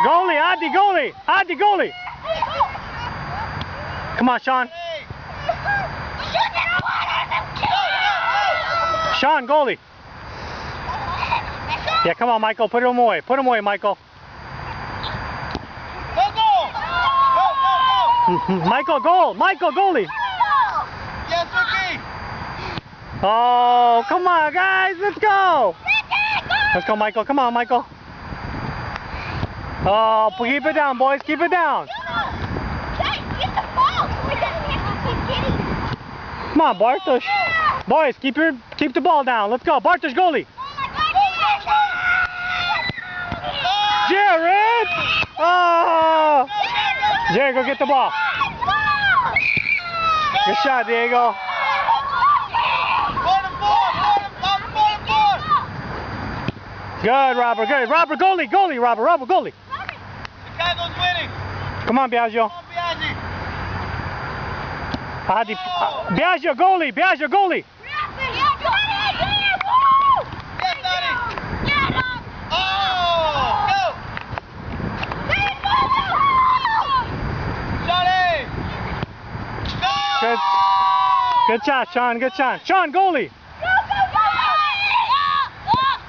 Goalie, Adi, goalie! Adi, goalie! Come on, Sean. Sean, goalie. Yeah, come on, Michael. Put him away. Put him away, Michael. Michael, goal! Michael, goalie! Yes, Ricky! Oh, come on, guys, let's go! Let's go, Michael. Come on, Michael. Oh, keep it down, boys. Keep it down. Come on, Bartosz. Boys, keep the ball down. Let's go, Bartosz, goalie. Jared! Oh! Jared, go get the ball. Good shot, Diego. Good, Robert. Good. Robert, goalie. Goalie, Robert. Robert, goalie. Chicago's winning. Come on, Biagio. Come on, Biaggi. Adi, Biagio, goalie. Biagio, goalie. Good shot, Sean. Good shot. Sean, goalie.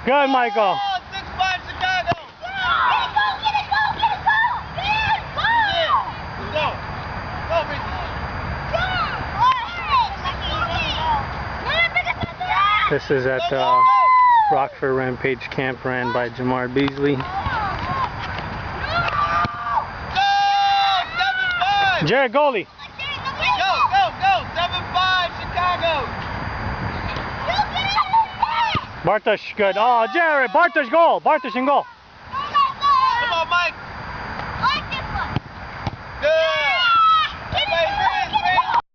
Good, Michael. 6-5 Chicago. This is at Rockford Rampage Camp ran by Jamar Beasley. Jared, goalie. Go, 7-5 Chicago. Bartosz, good. Oh, Jared, Bartosz, goal. Bartosz in goal.